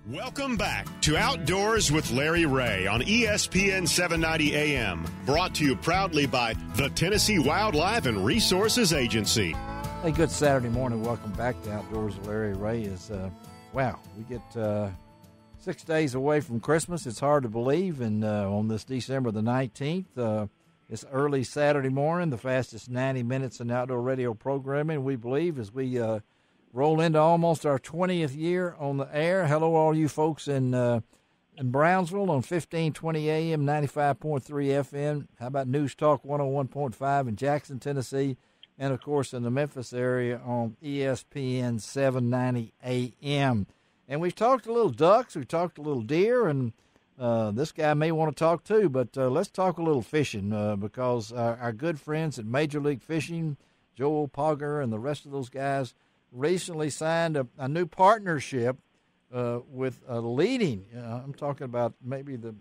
Welcome back to Outdoors with Larry Ray on ESPN 790 AM, brought to you proudly by the Tennessee Wildlife and Resources Agency. Hey, good Saturday morning. Welcome back to Outdoors with Larry Ray. We get 6 days away from Christmas. It's hard to believe, and on this December the 19th, it's early Saturday morning, the fastest 90 minutes in outdoor radio programming, we believe, as we roll into almost our 20th year on the air. Hello, all you folks in Brownsville on 1520 AM, 95.3 FM. How about News Talk 101.5 in Jackson, Tennessee? And, of course, in the Memphis area on ESPN 790 AM. And we've talked a little ducks, we've talked a little deer, and this guy may want to talk too, but let's talk a little fishing because our good friends at Major League Fishing, Joel Pogger and the rest of those guys, recently signed a new partnership with a leading, I'm talking about maybe the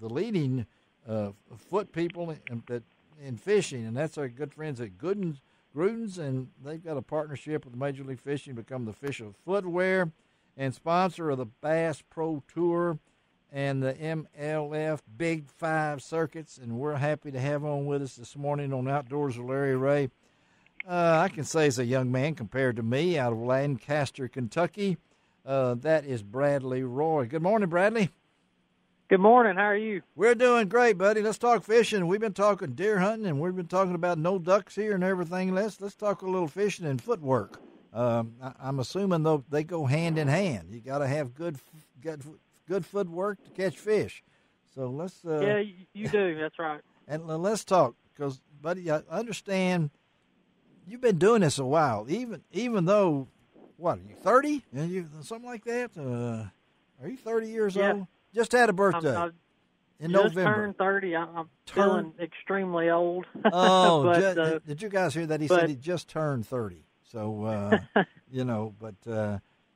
leading foot people in fishing, and that's our good friends at Gruden's, and they've got a partnership with Major League Fishing to become the official footwear and sponsor of the Bass Pro Tour and the MLF Big Five circuits, and we're happy to have on with us this morning on Outdoors with Larry Ray. I can say as a young man compared to me out of Lancaster, Kentucky, that is Bradley Roy. Good morning, Bradley. Good morning. How are you? We're doing great, buddy. Let's talk fishing. We've been talking deer hunting, and we've been talking about no ducks here and everything. Let's talk a little fishing and footwork. I'm assuming, though, they go hand in hand. You got to have good footwork to catch fish. So let's. Yeah, you do. That's right. And let's talk because, buddy, I understand. You've been doing this a while, even though, what, are you 30? Something like that? Are you 30 years old? Just had a birthday in November. Just turned 30. I'm feeling extremely old. Oh, but, did you guys hear that? He said he just turned 30. So, but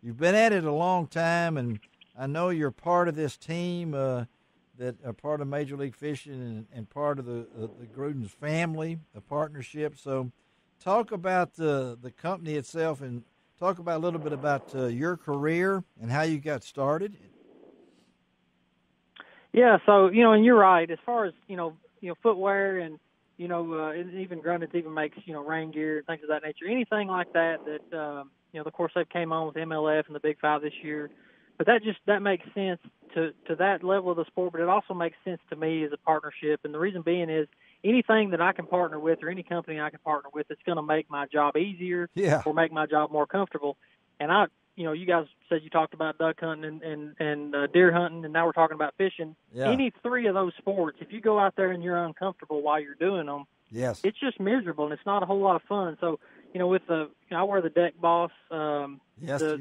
you've been at it a long time, and I know you're part of this team that are part of Major League Fishing and part of the Gruden's family, a partnership. So, talk about the company itself and talk about a little bit about your career and how you got started. Yeah, so, and you're right. As far as, footwear and, even Gruden's even makes, rain gear and things of that nature. Anything like that, of course, they came on with MLF and the Big Five this year. But that makes sense to that level of the sport, but it also makes sense to me as a partnership. And the reason being is anything that I can partner with or any company I can partner with, it's going to make my job easier or make my job more comfortable. And you guys said you talked about duck hunting and deer hunting, and now we're talking about fishing. Yeah. Any three of those sports, if you go out there and you're uncomfortable while you're doing them, it's just miserable, and it's not a whole lot of fun. So, with I wear the Deck Boss, the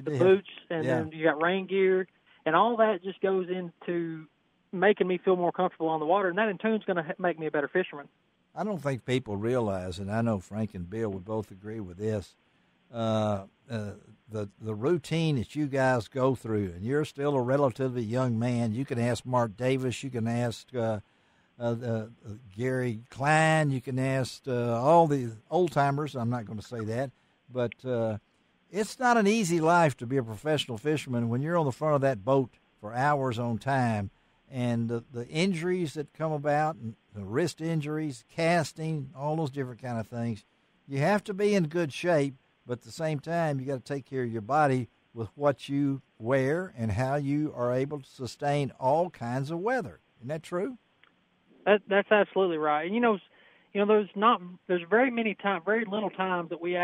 boots, and then you got rain gear, and all that just goes into making me feel more comfortable on the water, and that in turn is going to make me a better fisherman. I don't think people realize, and I know Frank and Bill would both agree with this, the routine that you guys go through, and you're still a relatively young man. You can ask Mark Davis, you can ask Gary Klein, you can ask all the old-timers. I'm not going to say that, but it's not an easy life to be a professional fisherman when you're on the front of that boat for hours on time, and the injuries that come about, and the wrist injuries, casting, all those different kind of things. You have to be in good shape, but at the same time, you got to take care of your body with what you wear and how you are able to sustain all kinds of weather. Isn't that true? That's absolutely right. And there's very little times that we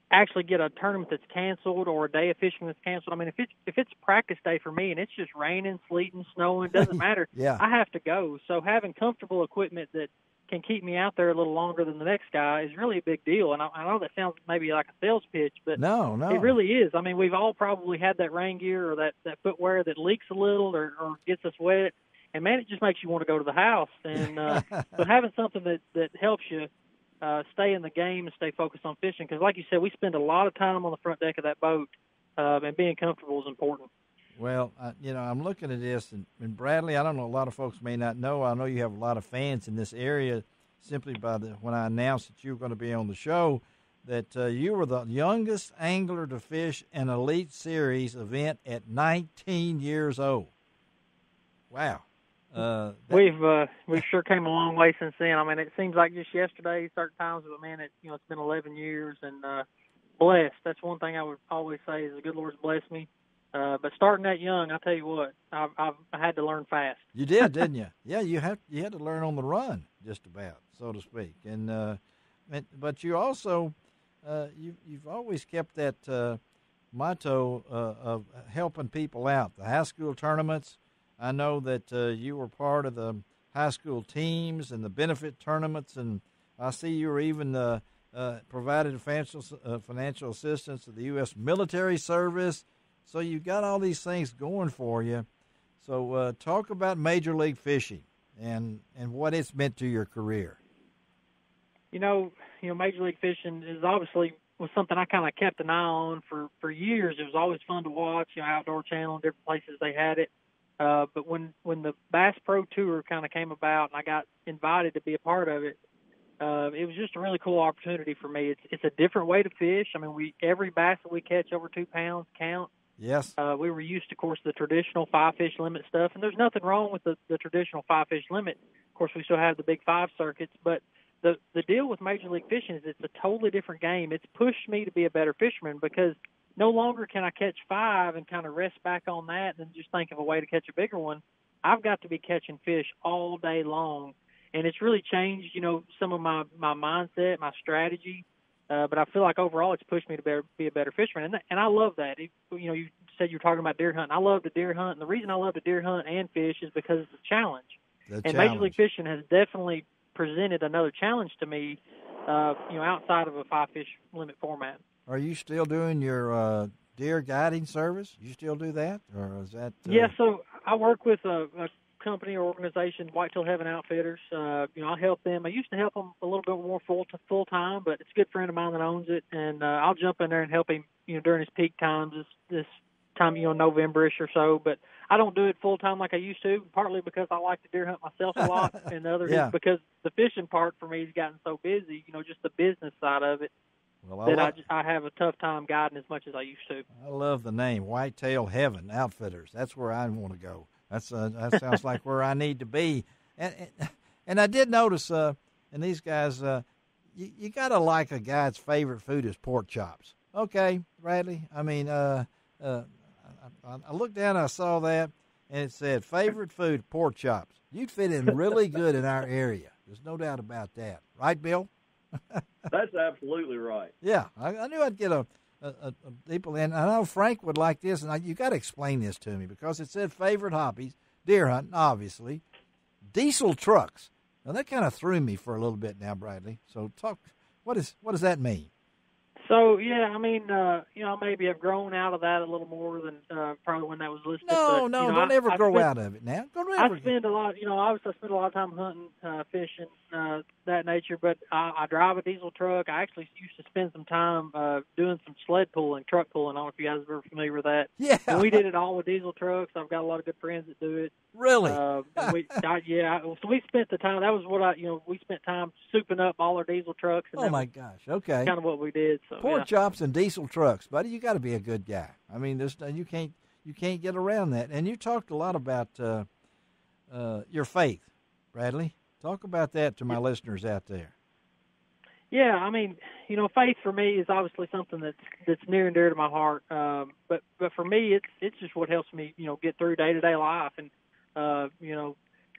actually get a tournament that's canceled or a day of fishing that's canceled. I mean, if it's practice day for me and it's just raining, sleeting, snowing, doesn't matter. I have to go. So having comfortable equipment that can keep me out there a little longer than the next guy is really a big deal. And I know that sounds maybe like a sales pitch, but no, it really is. I mean, we've all probably had that rain gear or that footwear that leaks a little or gets us wet. And, man, it just makes you want to go to the house. And so having something that helps you stay in the game and stay focused on fishing, because like you said, we spend a lot of time on the front deck of that boat, and being comfortable is important. Well, I'm looking at this, and Bradley, I don't know, a lot of folks may not know. I know you have a lot of fans in this area simply by when I announced that you were going to be on the show. that you were the youngest angler to fish an Elite Series event at 19 years old. Wow. We've sure came a long way since then. I mean, it seems like just yesterday, certain times, but man, it's been 11 years and blessed. That's one thing I would always say is the good Lord's blessed me. But starting that young, I tell you what, I had to learn fast. You did, didn't you? Yeah, you had to learn on the run, just about, so to speak. And but you also you've always kept that motto of helping people out. The high school tournaments. I know that you were part of the high school teams and the benefit tournaments, and I see you were even provided financial assistance to the U.S. military service. So you've got all these things going for you. So talk about Major League Fishing and what it's meant to your career. You know, Major League Fishing was something I kind of kept an eye on for years. It was always fun to watch, Outdoor Channel and different places they had it. But when the Bass Pro Tour kind of came about and I got invited to be a part of it, it was just a really cool opportunity for me. It's a different way to fish. I mean, every bass that we catch over 2 pounds counts. Yes. We were used to, of course, the traditional 5-fish limit stuff, and there's nothing wrong with the traditional 5-fish limit. Of course, we still have the big 5 circuits, but the deal with Major League Fishing is it's a totally different game. It's pushed me to be a better fisherman because no longer can I catch 5 and kind of rest back on that and just think of a way to catch a bigger one. I've got to be catching fish all day long, and it's really changed, some of my mindset, my strategy. But I feel like overall it's pushed me to be a better fisherman, and I love that. You said you were talking about deer hunting. I love to deer hunt, and the reason I love to deer hunt and fish is because it's a challenge. Major League Fishing has definitely presented another challenge to me, outside of a 5-fish limit format. Are you still doing your deer guiding service? You still do that, or is that? Yeah, so I work with a company or organization, Whitetail Heaven Outfitters. I help them. I used to help them a little bit more full time, but it's a good friend of mine that owns it, and I'll jump in there and help him, during his peak times, this time, November-ish or so. But I don't do it full time like I used to, partly because I like to deer hunt myself a lot, and the other is because the fishing part for me has gotten so busy, just the business side of it. Well, I have a tough time guiding as much as I used to. I love the name, Whitetail Heaven Outfitters. That's where I want to go. That sounds like where I need to be. And I did notice, and these guys, you got to like a guy's favorite food is pork chops. Okay, Bradley? I mean, I looked down and I saw that, and it said favorite food, pork chops. You'd fit in really good in our area. There's no doubt about that. Right, Bill? That's absolutely right. Yeah, I knew I'd get a people in. I know Frank would like this, and you got to explain this to me because it said favorite hobbies, deer hunting, obviously, diesel trucks. Now that kind of threw me for a little bit now, Bradley. So talk. What does that mean? So yeah, I mean, maybe I've grown out of that a little more than probably when that was listed. No, don't ever grow out of it now. I spend a lot, obviously I spend a lot of time hunting, fishing, that nature. But I drive a diesel truck. I actually used to spend some time doing some sled pulling, truck pulling. I don't know if you guys are familiar with that. Yeah, and we did it all with diesel trucks. I've got a lot of good friends that do it. Really? So we spent the time. That was what we spent time souping up all our diesel trucks. And oh my gosh! Okay, kind of what we did. So, pork chops and diesel trucks, buddy. You got to be a good guy. I mean, you can't get around that. And you talked a lot about your faith, Bradley. Talk about that to my listeners out there. Yeah, I mean, faith for me is obviously something that's near and dear to my heart. But for me, it's just what helps me, get through day-to-day life. And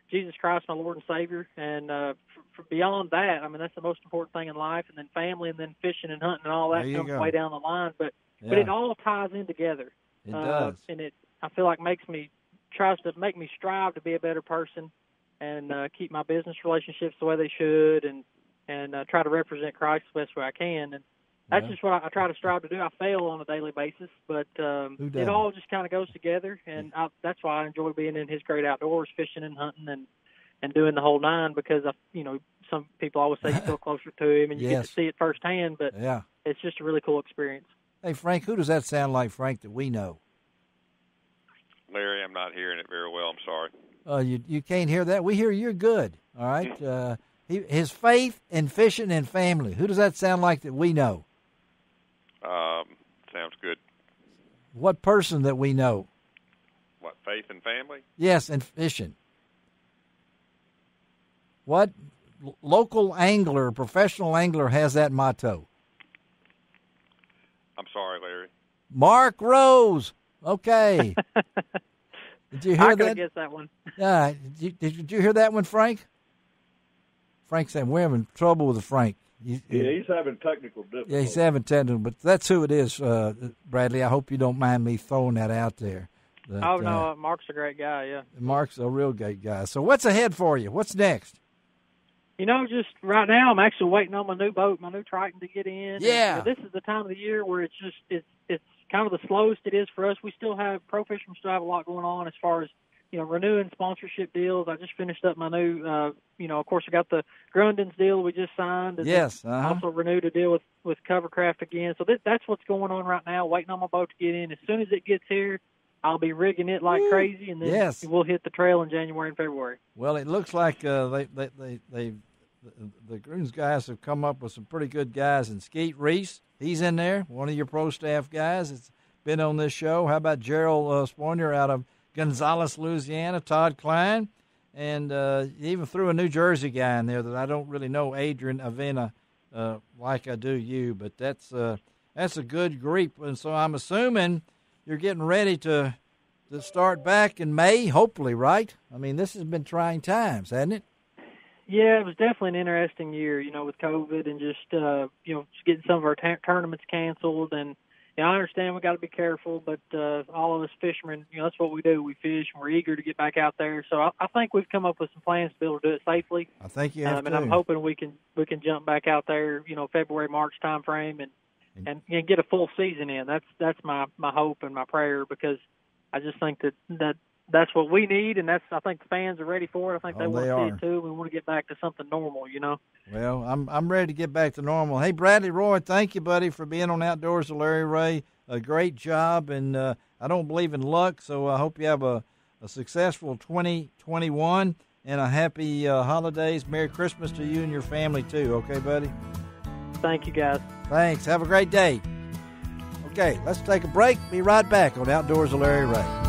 Jesus Christ, my Lord and Savior. And for beyond that, I mean, that's the most important thing in life. And then family, and then fishing and hunting and all that comes way down the line. But it all ties in together. It does. And I feel like tries to make me strive to be a better person and keep my business relationships the way they should, and try to represent Christ the best way I can. And that's just what I try to strive to do. I fail on a daily basis, but it all just kind of goes together, and that's why I enjoy being in His great outdoors, fishing and hunting and doing the whole nine, because some people always say you feel closer to Him and you get to see it firsthand, but it's just a really cool experience. Hey, Frank, who does that sound like, Frank, that we know? Larry, I'm not hearing it very well. I'm sorry. You can't hear that? We hear you're good, all right? His faith and fishing and family. Who does that sound like that we know? Sounds good. What person that we know? What, faith and family? Yes, and fishing. What local angler, professional angler, has that motto? I'm sorry, Larry. Mark Rose. Okay. Did you hear I that? guess that one. Yeah. Did you hear that one, Frank? Frank said we're having trouble with Frank. He's having technical difficulties. Yeah, he's having technical, but that's who it is, Bradley. I hope you don't mind me throwing that out there. That, no, Mark's a great guy, yeah. Mark's a real great guy. So what's ahead for you? What's next? Just right now, I'm actually waiting on my new boat, my new Triton, to get in. Yeah. And, this is the time of the year where it's kind of the slowest it is for us. We still have Pro Fisherman still have a lot going on as far as renewing sponsorship deals. I just finished up my new, of course, I got the Grundens deal we just signed. And yes. Also renewed a deal with Covercraft again. So that's what's going on right now, waiting on my boat to get in. As soon as it gets here, I'll be rigging it like crazy, and then we'll hit the trail in January and February. Well, it looks like the Grundens guys have come up with some pretty good guys. And Skeet Reese, he's in there, one of your pro staff guys. It's been on this show. How about Gerald Spoiler out of Gonzales, Louisiana, Todd Klein, and even threw a New Jersey guy in there that I don't really know, Adrian Avena, like I do you, but that's a good group. And so I'm assuming you're getting ready to start back in May, hopefully, right? I mean, this has been trying times, hasn't it? Yeah, it was definitely an interesting year, with COVID and just getting some of our tournaments canceled. And I understand we got to be careful, but all of us fishermen, that's what we do. We fish, and we're eager to get back out there. So I think we've come up with some plans to be able to do it safely. I think you have to. And I'm hoping we can jump back out there, February, March time frame, and get a full season in. That's my hope and my prayer, because I just think that's what we need, and I think the fans are ready for it. I think they want to see it too. We want to get back to something normal, Well, I'm ready to get back to normal. Hey, Bradley Roy, thank you, buddy, for being on Outdoors with Larry Ray. A great job, and I don't believe in luck, so I hope you have a successful 2021 and a happy holidays. Merry Christmas to you and your family too. Okay, buddy? Thank you, guys. Thanks. Have a great day. Okay, let's take a break. Be right back on Outdoors with Larry Ray.